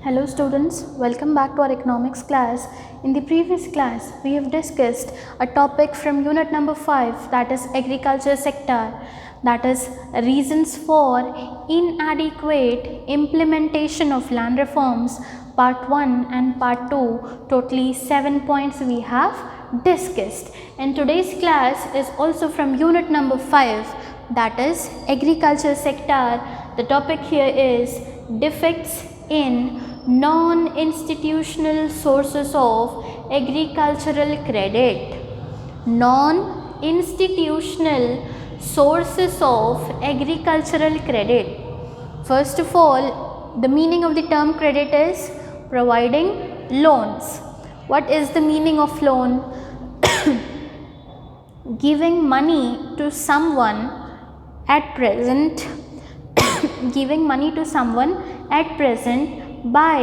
Hello students, welcome back to our economics class. In the previous class, we have discussed a topic from unit number 5, that is agriculture sector, that is reasons for inadequate implementation of land reforms, part 1 and part 2, totally 7 points we have discussed. And today's class is also from unit number 5, that is agriculture sector. The topic here is defects in non-institutional sources of agricultural credit. Non-institutional sources of agricultural credit. First of all, the meaning of the term credit is providing loans. What is the meaning of loan? Giving money to someone at present giving money to someone at present by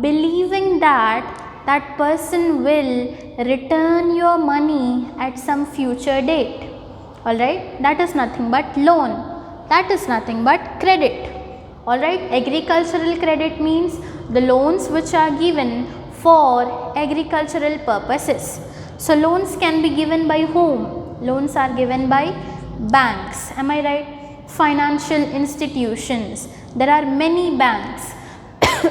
believing that that person will return your money at some future date. Alright, that is nothing but loan, that is nothing but credit. Alright, agricultural credit means the loans which are given for agricultural purposes. So loans can be given by whom? Loans are given by banks, am I right? Financial institutions. There are many banks.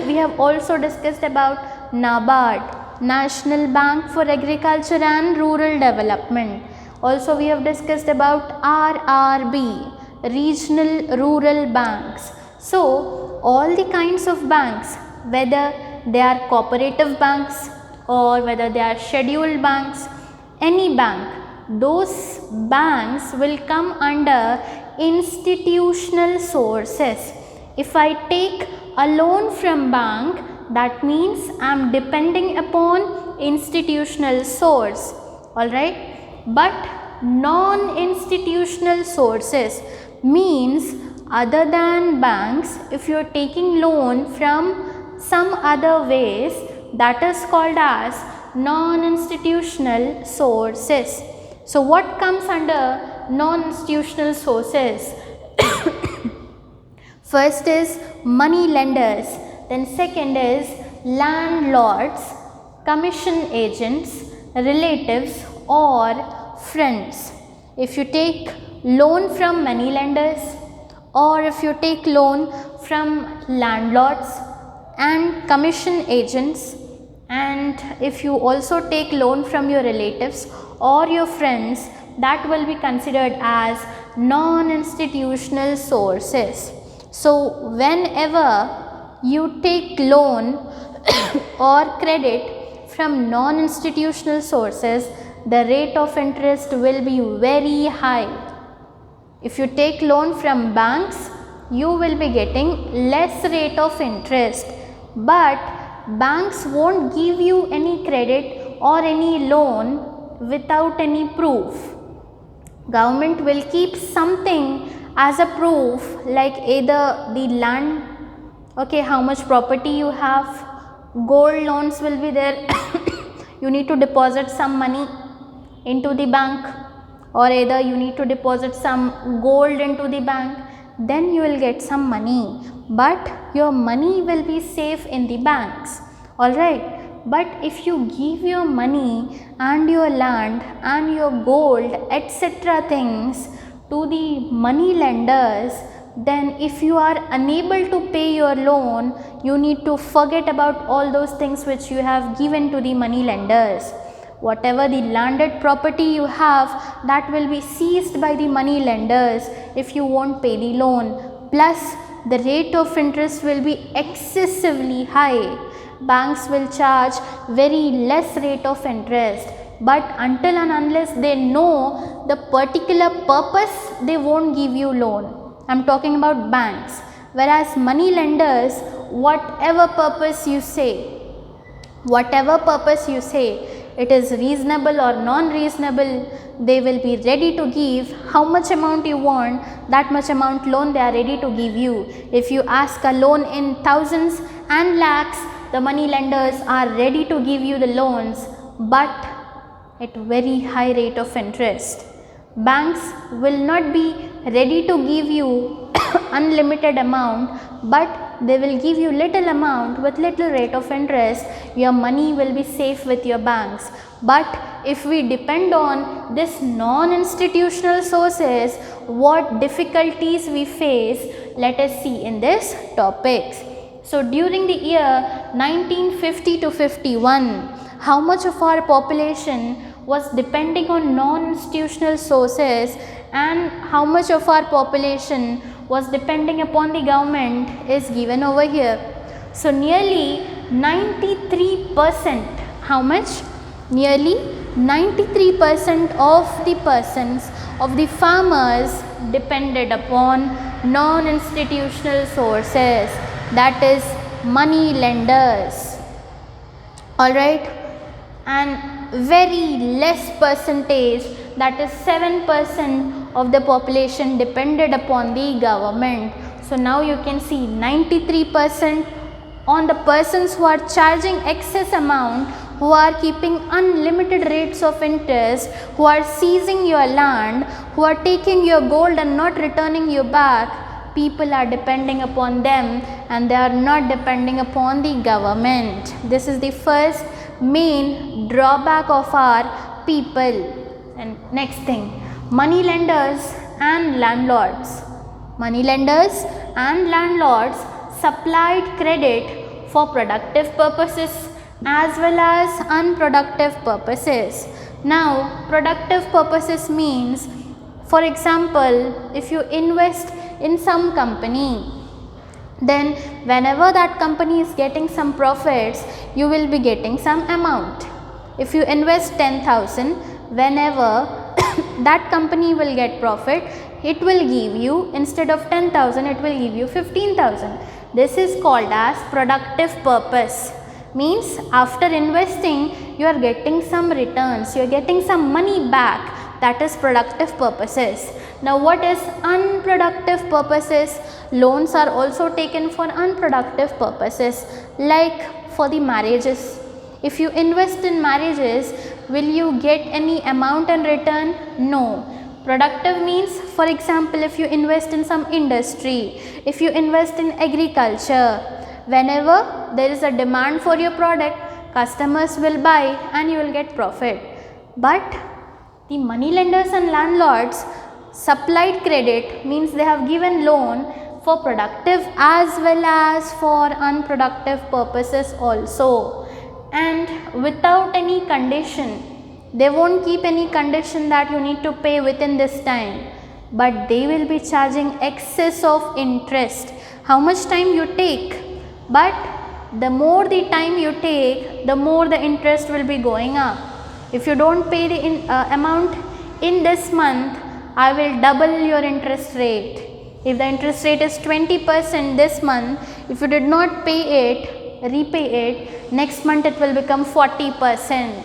We have also discussed about NABARD, National Bank for Agriculture and Rural Development. Also we have discussed about RRB, Regional Rural Banks. So all the kinds of banks, whether they are cooperative banks or whether they are scheduled banks, any bank, those banks will come under institutional sources. If I take a loan from bank, that means I am depending upon institutional source. Alright, but non-institutional sources means other than banks, if you are taking loan from some other ways, that is called as non-institutional sources. So what comes under non-institutional sources? First is money lenders, then second is landlords, commission agents, relatives or friends. If you take loan from money lenders or if you take loan from landlords and commission agents, and if you also take loan from your relatives or your friends, that will be considered as non-institutional sources. So whenever you take loan or credit from non-institutional sources, the rate of interest will be very high. If you take loan from banks, you will be getting less rate of interest, but banks won't give you any credit or any loan without any proof. Government will keep something as a proof, like either the land, okay, how much property you have, gold loans will be there. You need to deposit some money into the bank, or either you need to deposit some gold into the bank, then you will get some money, but your money will be safe in the banks. Alright, but if you give your money and your land and your gold etc. things to the money lenders, then if you are unable to pay your loan, you need to forget about all those things which you have given to the money lenders. Whatever the landed property you have, that will be seized by the money lenders if you won't pay the loan. Plus the rate of interest will be excessively high. Banks will charge very less rate of interest, but until and unless they know the particular purpose, they won't give you loan. I am talking about banks. Whereas money lenders, whatever purpose you say, it is reasonable or non-reasonable, they will be ready to give how much amount you want, that much amount loan they are ready to give you. If you ask a loan in thousands and lakhs, the money lenders are ready to give you the loans, but at very high rate of interest. Banks will not be ready to give you unlimited amount, but they will give you little amount with little rate of interest. Your money will be safe with your banks. But if we depend on this non-institutional sources, what difficulties we face, let us see in this topics. So during the year 1950 to 51, how much of our population was depending on non-institutional sources and how much of our population was depending upon the government is given over here. So nearly 93%, how much? Nearly 93% of the persons, of the farmers depended upon non-institutional sources, that is money lenders. Alright, and very less percentage, that is 7% of the population depended upon the government. So now you can see 93% on the persons who are charging excess amount, who are keeping unlimited rates of interest, who are seizing your land, who are taking your gold and not returning you back. People are depending upon them and they are not depending upon the government. This is the first main drawback of our people. And next thing, money lenders and landlords. Money lenders and landlords supplied credit for productive purposes as well as unproductive purposes. Now, productive purposes means, for example, if you invest in some company, then whenever that company is getting some profits, you will be getting some amount. If you invest 10,000, whenever that company will get profit, it will give you, instead of 10,000, it will give you 15,000. This is called as productive purpose. Means after investing, you are getting some returns, you are getting some money back. That is productive purposes. Now what is unproductive purposes? Loans are also taken for unproductive purposes, like for the marriages. If you invest in marriages, will you get any amount in return? No. Productive means, for example, if you invest in some industry, if you invest in agriculture, whenever there is a demand for your product, customers will buy and you will get profit. But the money lenders and landlords supplied credit, means they have given loan for productive as well as for unproductive purposes also, and without any condition. They won't keep any condition that you need to pay within this time, but they will be charging excess of interest. How much time you take? But the more the time you take, the more the interest will be going up. If you don't pay the amount in this month, I will double your interest rate. If the interest rate is 20% this month, if you did not pay it, repay it, next month it will become 40%.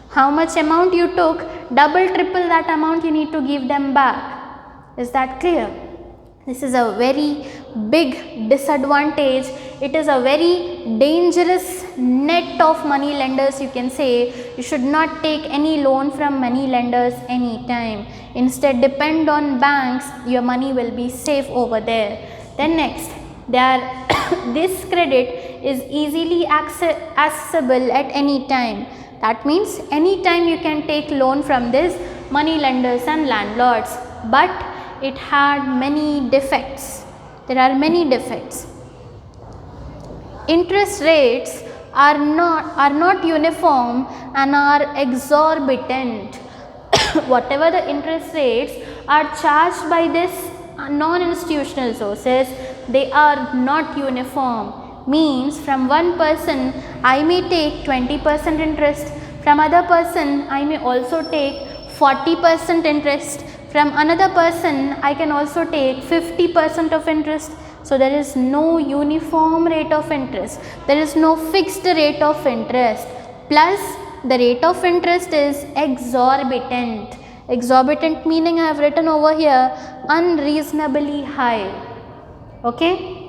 How much amount you took, double, triple that amount you need to give them back. Is that clear? This is a very big disadvantage. It is a very dangerous net of money lenders, you can say. You should not take any loan from money lenders anytime. Instead, depend on banks. Your money will be safe over there. Then next, this credit is easily accessible at any time. That means anytime you can take loan from this money lenders and landlords. But it had many defects. There are many defects. Interest rates are not uniform and are exorbitant. Whatever the interest rates are charged by this non-institutional sources, they are not uniform. Means from one person I may take 20% interest, from other person I may also take 40% interest, from another person I can also take 50% of interest. So there is no uniform rate of interest, there is no fixed rate of interest, plus the rate of interest is exorbitant. Exorbitant meaning I have written over here unreasonably high. Okay,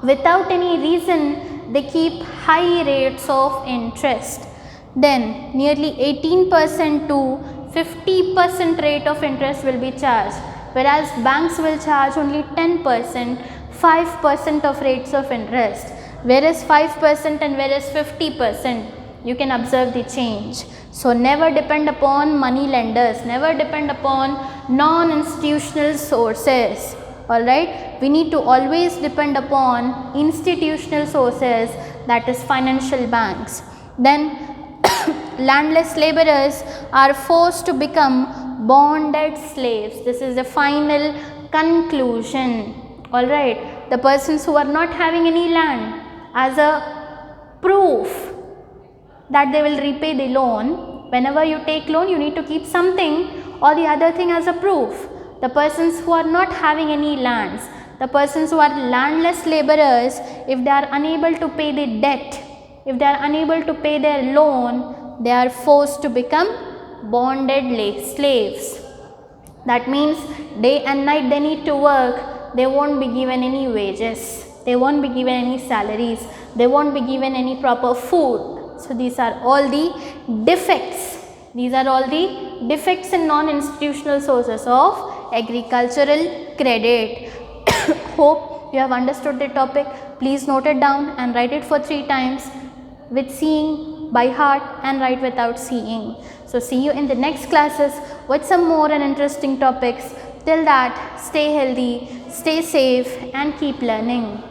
without any reason they keep high rates of interest. Then nearly 18% to 50% rate of interest will be charged, whereas banks will charge only 10%, 5% of rates of interest. Where is 5% and where is 50%? You can observe the change. So never depend upon money lenders, never depend upon non-institutional sources. Alright, we need to always depend upon institutional sources, that is financial banks. Then landless laborers are forced to become bonded slaves. This is the final conclusion. Alright, the persons who are not having any land, as a proof that they will repay the loan, whenever you take loan you need to keep something or the other thing as a proof. The persons who are not having any lands, the persons who are landless laborers, if they are unable to pay the debt, if they are unable to pay their loan, they are forced to become bonded slaves. That means day and night they need to work, they won't be given any wages, they won't be given any salaries, they won't be given any proper food. So these are all the defects. These are all the defects in non-institutional sources of agricultural credit. Hope you have understood the topic. Please note it down and write it for 3 times with seeing by heart and write without seeing. So see you in the next classes with some more and interesting topics. Till that, stay healthy, stay safe and keep learning.